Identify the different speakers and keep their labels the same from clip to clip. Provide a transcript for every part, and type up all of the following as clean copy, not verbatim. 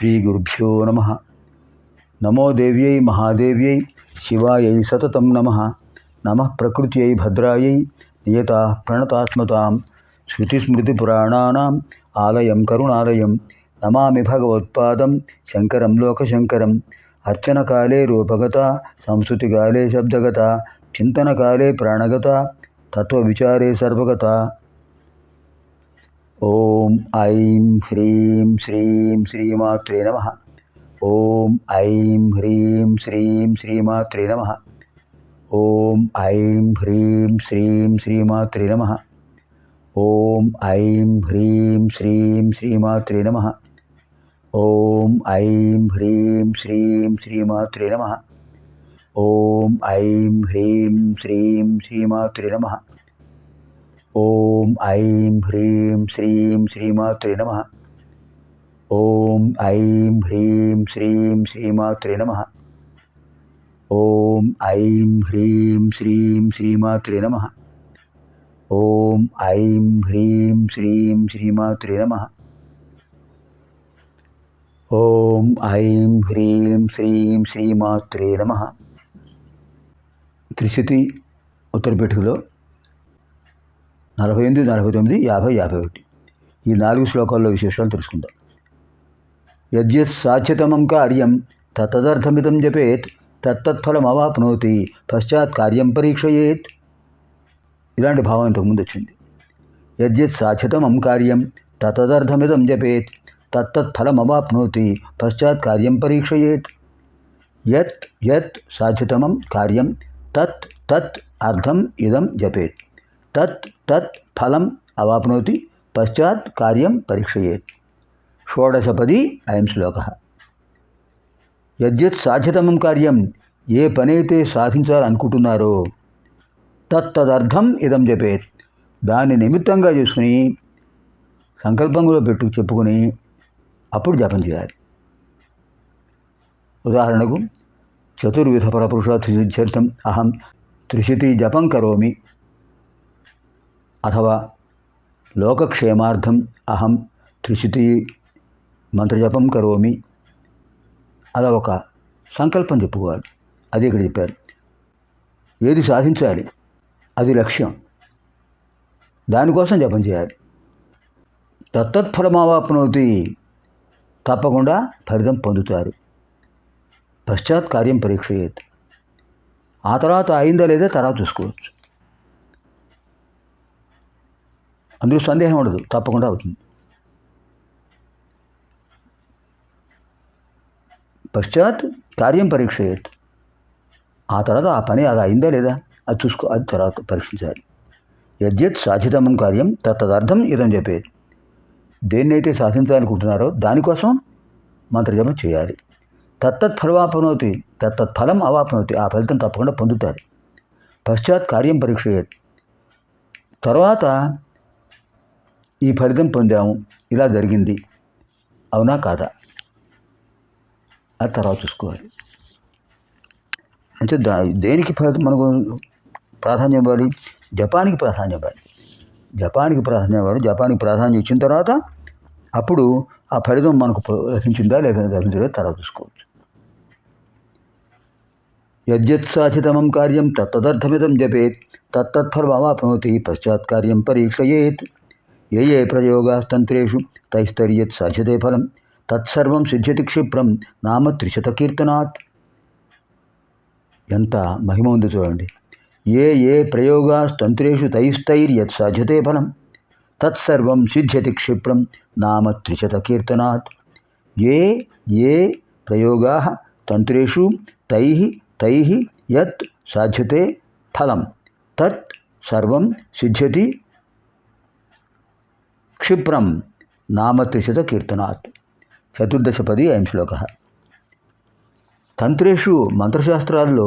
Speaker 1: శ్రీగురుభ్యో నమః. నమో దేవ్యై మహాదేవ్యై శివాయై సతతం నమః. నమః ప్రకృత్యై భద్రాయై నియతాః ప్రణతాస్మతాం. శృతిస్మృతిపురాణానాం ఆలయం కరుణాలయం. నమామి భగవత్పాదం శంకరం లోకశంకరం. అర్చనకాలే రూపగత సంస్కృతికాలే శబ్దగత చింతనకాలే ప్రాణగత తత్వవిచారే సర్వగత. ఓం ఐం హ్రీం శ్రీం శ్రీమాత్రే నమః. ఓం ఐం హ్రీం శ్రీం శ్రీమాత్రే నమః. ఓం ఐం హ్రీం శ్రీం శ్రీమాత్రే నమః. ఓం ఐం హ్రీం శ్రీం శ్రీమాత్రే నమః. ఓం ఐం హ్రీం శ్రీం శ్రీమాత్రే నమః. ఓం ఐం హ్రీం శ్రీం శ్రీమాత్రే నమః. ఓం ఐం హ్రీం శ్రీం శ్రీమాత్రే నమః. ఓం ఐం హ్రీం శ్రీం శ్రీమాత్రే నమః. ఓం ఐం హ్రీం శ్రీం శ్రీమాత్రే నమః. ఓం ఐం హ్రీం శ్రీం శ్రీమాత్రే నమః. ఓం ఐం హ్రీం శ్రీం శ్రీమాత్రే నమః. త్రిశతి ఉత్తరపీఠికలో 48, 49, 50, 51 ఈ 4 శ్లోకాల్లో విశేషాలు తెలుసుకుందాం. యద్యత్ సాధ్యతమం కార్యం తత్తదర్థమిదం జపేత్ తత్తత్ఫలమవాప్నోతి పశ్చాత్ కార్యం పరీక్షయేత్. ఇలాంటి భావం ఇంతకుముందు వచ్చింది. యద్యత్ సాధ్యతమం కార్యం తత్తదర్థమిదం జపేత్ తత్తత్ఫలమవాప్నోతి పశ్చాత్ కార్యం పరీక్షయేత్. యత్ యత్ సాధ్యతమం కార్యం తత్ తత్ అర్థం ఇదం జపేత్ తత్ తత్ ఫలం అవాప్నోతి పశ్చాత్ కార్యం పరీక్షయేత్. షోడశపది అయం శ్లోక. యద్యత్ సాధ్యతమం కార్యం ఏ పనైతే సాధించాలనుకుంటున్నారో తత్తదర్థం ఇదం జపేత్ దాన్ని నిమిత్తంగా చేసుకుని సంకల్పంలో చెప్పుకుని అప్పుడు జపం చేయాలి. ఉదాహరణకు చతుర్విధ పరపురుషార్థ సిద్ధ్యర్థం అహం త్రిశతి జపం కరోమి, అథవా లోకక్షేమార్థం అహం త్రిశతి మంత్రజపం కరోమి. అలా ఒక సంకల్పం చెప్పుకోవాలి. అది ఇక్కడ చెప్పారు. ఏది సాధించాలి అది లక్ష్యం, దానికోసం జపం చేయాలి. తత్తత్ఫలమావాప్నోతి తప్పకుండా ఫలితం పొందుతారు. పశ్చాత్ కార్యం పరీక్షయేత్ ఆ తర్వాత అయిందా లేదా తర్వాత చూసుకోవచ్చు. అందులో సందేహం ఉండదు, తప్పకుండా అవుతుంది. పశ్చాత్ కార్యం పరీక్షయేత్ ఆ తర్వాత ఆ పని అది అయిందా లేదా అది చూసుకో, అది తర్వాత పరీక్షించాలి. యద్యత్ సాధితమం కార్యం తత్తదర్థం ఇదం చెప్పేది. దేన్నైతే సాధించాలనుకుంటున్నారో దానికోసం మంత్రజపం చేయాలి. తత్తత్ ఫలమాప్నోతి తత్తత్ ఫలం అవాప్నోతి ఆ ఫలితం తప్పకుండా పొందుతారు. పశ్చాత్ కార్యం పరీక్షయేత్ తర్వాత ఈ ఫలితం పొందాము, ఇలా జరిగింది, అవునా కాదా అది తర్వాత చూసుకోవాలి. అంటే దేనికి మనకు ప్రాధాన్యం ఇవ్వాలి? జపానికి ప్రాధాన్యం ఇవ్వాలి. జపానికి ప్రాధాన్యం ఇచ్చిన తర్వాత అప్పుడు ఆ ఫలితం మనకు లభించిందా లభించలేదా తర్వాత చూసుకోవచ్చు. యద్యత్ సాధితమం కార్యం తత్తదర్థమిదం జపేత్ తత్తత్ఫలమవాప్నోతి పశ్చాత్ కార్యం పరీక్షయేత్. ఏ ఏ ప్రయోగాస్తంత్రేషు తైస్తర్యత్ సాధ్యతే ఫలం తత్సర్వం సిద్ధ్యతి క్షిప్రం నామ త్రిశత కీర్తనాత్. ఎంత మహిమ ఉంది చూడండి. ఏ ఏ ప్రయోగాస్తంత్రేషు తైస్తైర్యత్ సాధ్యతే ఫలం తత్సర్వం సిద్ధ్యతి క్షిప్రం నామ త్రిశత కీర్తనాత్. ఏ ఏ ప్రయోగా తంత్రేషు తైః యత్ సాధ్యతే ఫలం తత్ సర్వం సిద్ధ్యతి క్షిప్రం నామ త్రిశత కీర్తనాత్. చతుర్దశపది అయం శ్లోక. తంత్రేషు మంత్రశాస్త్రాల్లో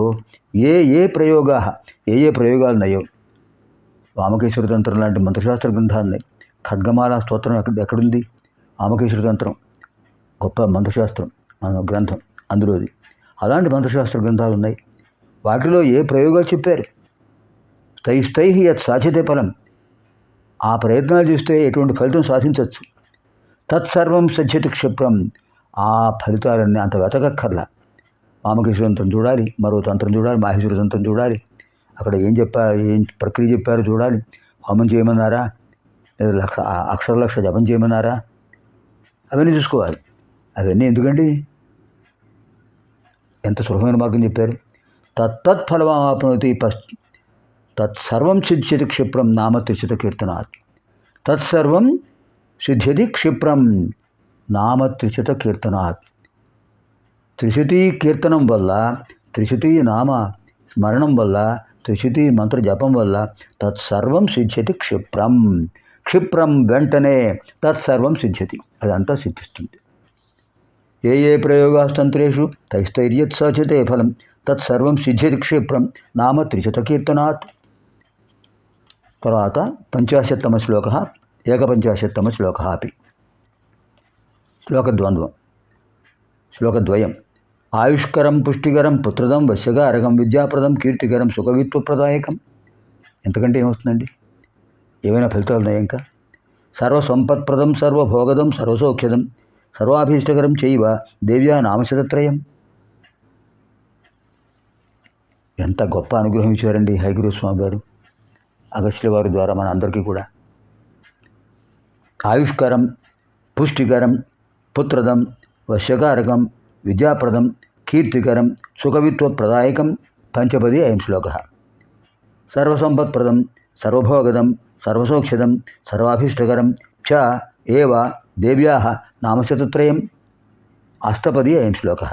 Speaker 1: ఏ ఏ ప్రయోగాలు ఉన్నాయో, వామకేశ్వర తంత్రం లాంటి మంత్రశాస్త్ర గ్రంథాలు ఉన్నాయి. ఖడ్గమాల స్తోత్రం ఎక్కడుంది? వామకేశ్వర తంత్రం గొప్ప మంత్రశాస్త్రం గ్రంథం అందులోది. అలాంటి మంత్రశాస్త్ర గ్రంథాలు ఉన్నాయి. వాటిలో ఏ ప్రయోగాలు చెప్పారు? తైః యత్ సాధ్యతే ఫలం ఆ ప్రయత్నాలు చేస్తే ఎటువంటి ఫలితం సాధించవచ్చు. తత్సర్వం సిద్ధ్యతి క్షిప్రం ఆ ఫలితాలన్నీ అంత వెతకక్కర్లా. వామకేశ్వర తంత్రం చూడాలి, మరో తంత్రం చూడాలి, మాహేశ్వర తంత్రం చూడాలి, అక్కడ ఏం ప్రక్రియ చెప్పారో చూడాలి, హోమం చేయమన్నారా లేదా అక్షర జపం చేయమన్నారా, అవన్నీ చూసుకోవాలి. అవన్నీ ఎందుకండి? ఎంత సులభమైన మార్గం చెప్పారు. తత్తత్ఫలమాప్నోతి తత్సర్వం సిద్ధ్యతి క్షిప్రం నామ త్రిశత కీర్తనాత్. తత్సర్వం సిద్ధ్యతి క్షిప్రం నామ త్రిశత కీర్తనాత్. త్రిశతి కీర్తనం వల్ల, త్రిశతి నామ స్మరణం వల్ల, త్రిశతి మంత్ర జపం వల్ల తత్సర్వం సిద్ధ్యతి క్షిప్రం. క్షిప్రం వెంటనే తత్సర్వం సిద్ధ్యతి, అదంతా సిద్ధిస్తుంది. ఏ ప్రయోగాస్తంత్రేషు తైస్థైర్యత్ సాధ్యతే ఫలం తత్సర్వం సిద్ధ్యతి క్షిప్రం నామ త్రిశత కీర్తనాత్. తర్వాత 50తమ శ్లోక, 51తమ శ్లోక అపి. శ్లోకద్వంద్వం. శ్లోకద్వయం. ఆయుష్కరం పుష్టికరం పుత్రదం వశ్యగారకం విద్యాప్రదం కీర్తికరం సుఖవిత్వప్రదాయకం. ఎంతకంటే ఏమవుతుందండి? ఏమైనా ఫలితాలు ఉన్నాయా ఇంకా? సర్వసంపత్ప్రదం సర్వభోగదం సర్వసౌఖ్యదం సర్వాభీష్టకరం చైవ దేవ్యా నామశతత్రయం. ఎంత గొప్ప అనుగ్రహం ఇచ్చారండి హయగ్రీవ స్వామి వారు, అగస్త్యుల వారి ద్వారా మన అందరికీ కూడా. ఆయుష్కరం పుష్టికరం పుత్రదం వశ్యకారకం విద్యాప్రదం కీర్తికరం సుఖవిత్వప్రదాయకం. పంచపది అయం శ్లోక. సర్వసంపత్ప్రదం సర్వభోగదం సర్వసౌఖ్యదం సర్వాభీష్టకరం చ ఏవ దేవ్యాః నామశతత్రయం. అష్టపది అయం శ్లోక.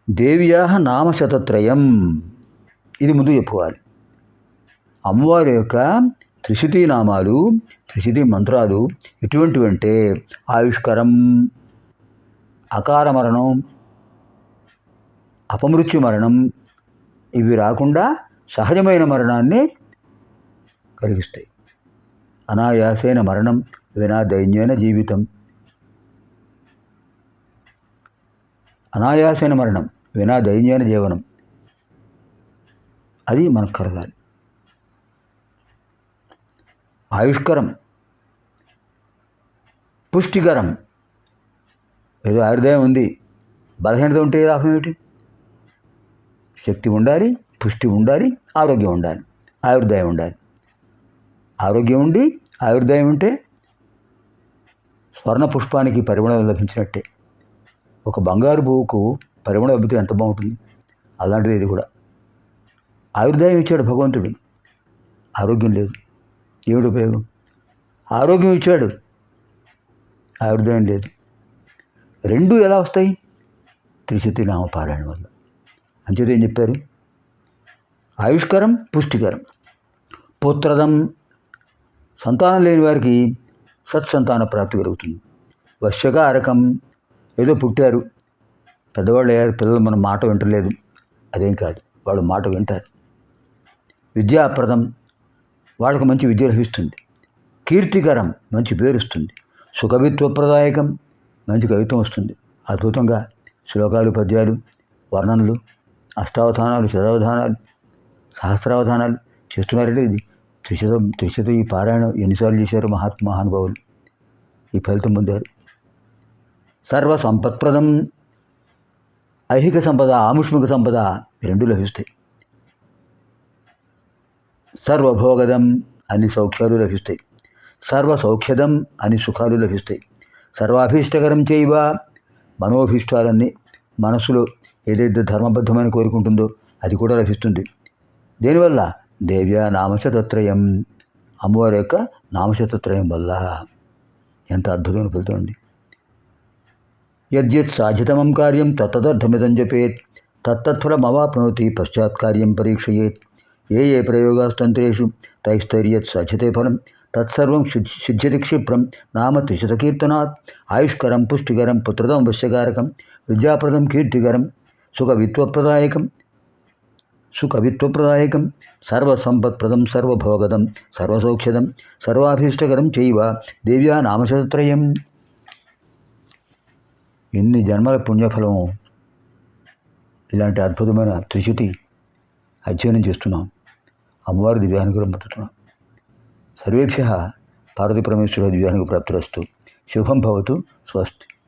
Speaker 1: దేవ్యాః నామశతత్రయం, ఇది ముందు చెప్పుకోవాలి. అమ్మవారి యొక్క త్రిశతి నామాలు, త్రిశతి మంత్రాలు ఎటువంటివంటే ఆయుష్కరం, అకాల మరణం, అపమృత్యు మరణం, ఇవి రాకుండా సహజమైన మరణాన్ని కలిగిస్తాయి. అనాయాసేన మరణం వినా దైన్యేన జీవితం. అనాయాసేన మరణం వినా దైన్యేన జీవనం, అది మనకు కలగాలి. ఆయుష్కరం పుష్టికరం, ఏదో ఆయుర్దాయం ఉంది, బలహీనత ఉంటే లాభం ఏమిటి? శక్తి ఉండాలి, పుష్టి ఉండాలి, ఆరోగ్యం ఉండాలి, ఆయుర్దాయం ఉండాలి. ఆరోగ్యం ఉండి ఆయుర్దాయం ఉంటే స్వర్ణ పుష్పానికి పరిమళం లభించినట్టే. ఒక బంగారు పువ్వుకు పరిమళం లభితే ఎంత బాగుంటుంది, అలాంటిది ఇది కూడా. ఆయుర్దాయం ఇచ్చాడు భగవంతుడు, ఆరోగ్యం లేదు, ఏమిటి ఉపయోగం? ఆరోగ్యం ఇచ్చాడు, ఆయుర్దాయం లేదు. రెండు ఎలా వస్తాయి? త్రిశతి నామ పారాయణ వల్ల. అంచేత ఏం చెప్పారు? ఆయుష్కరం పుష్టికరం పుత్రదం, సంతానం లేని వారికి సత్సంతాన ప్రాప్తి కలుగుతుంది. వశ్యకారకం, ఏదో పుట్టారు, పెద్దవాళ్ళు అయ్యారు, పిల్లలు మన మాట వింటలేదు, అదేం కాదు, వాళ్ళు మాట వింటారు. విద్యాప్రదం, వాళ్ళకు మంచి విద్య లభిస్తుంది. కీర్తికరం, మంచి పేరు వస్తుంది. సుఖవిత్వప్రదాయకం, మంచి కవిత్వం వస్తుంది. అద్భుతంగా శ్లోకాలు, పద్యాలు, వర్ణనలు, అష్టావధానాలు, శతావధానాలు, సహస్రావధానాలు చేస్తున్నారంటే ఇది త్రిశతి ఈ పారాయణం ఎన్నిసార్లు చేశారు మహానుభావులు, ఈ ఫలితం పొందారు. సర్వ సంపత్ప్రదం, ఐహిక సంపద ఆముష్మిక సంపద రెండు లభిస్తాయి. సర్వభోగదం, అన్ని సౌఖ్యాలు లభిస్తాయి. సర్వసౌఖ్యదం, అన్ని సుఖాలు లభిస్తాయి. సర్వాభీష్టకరం చేయవ, మనోభీష్టాలన్నీ, మనస్సులో ఏదైతే ధర్మబద్ధమైన కోరుకుంటుందో అది కూడా లభిస్తుంది. దేనివల్ల? దేవ్యా నామశతత్రయం, అమ్మవారి యొక్క నామశతత్రయం వల్ల. ఎంత అద్భుతమైన ఫలితం అండి. యద్యత్ సాధితమం కార్యం తత్తదర్థమిదం జపేత్ తత్తత్ఫలమవాప్నోతి పశ్చాత్ కార్యం పరీక్షయేత్. ఏ ప్రయోగాస్తంత్రేషు తైస్థైర్యత్ సాధ్యతే ఫలం తత్సర్వం సిద్ధ్యతి క్షిప్రం నామ త్రిశత కీర్తనాత్. ఆయుష్కరం పుష్టికరం పుత్రదం వశ్యకారకం విద్యాప్రదం కీర్తికరం సుఖవిత్వప్రదాయకం సర్వసంపత్ప్రదం సర్వభోగదం సర్వసౌఖ్యదం సర్వాభీష్టకరం చైవ దేవ్యా నామశతత్రయం. ఎన్ని జన్మల పుణ్యఫలం ఇలాంటి అద్భుతమైన త్రిశతి అధ్యయనం చేస్తున్నాం. అమ్మవారి దివ్యానుగ్రహం పొందుతున్నాం. సర్వేభ్యః పార్వతీ పరమేశ్వర దివ్యానుగ్రహ ప్రాప్తిరస్తు. శుభం భవతు. స్వస్తి.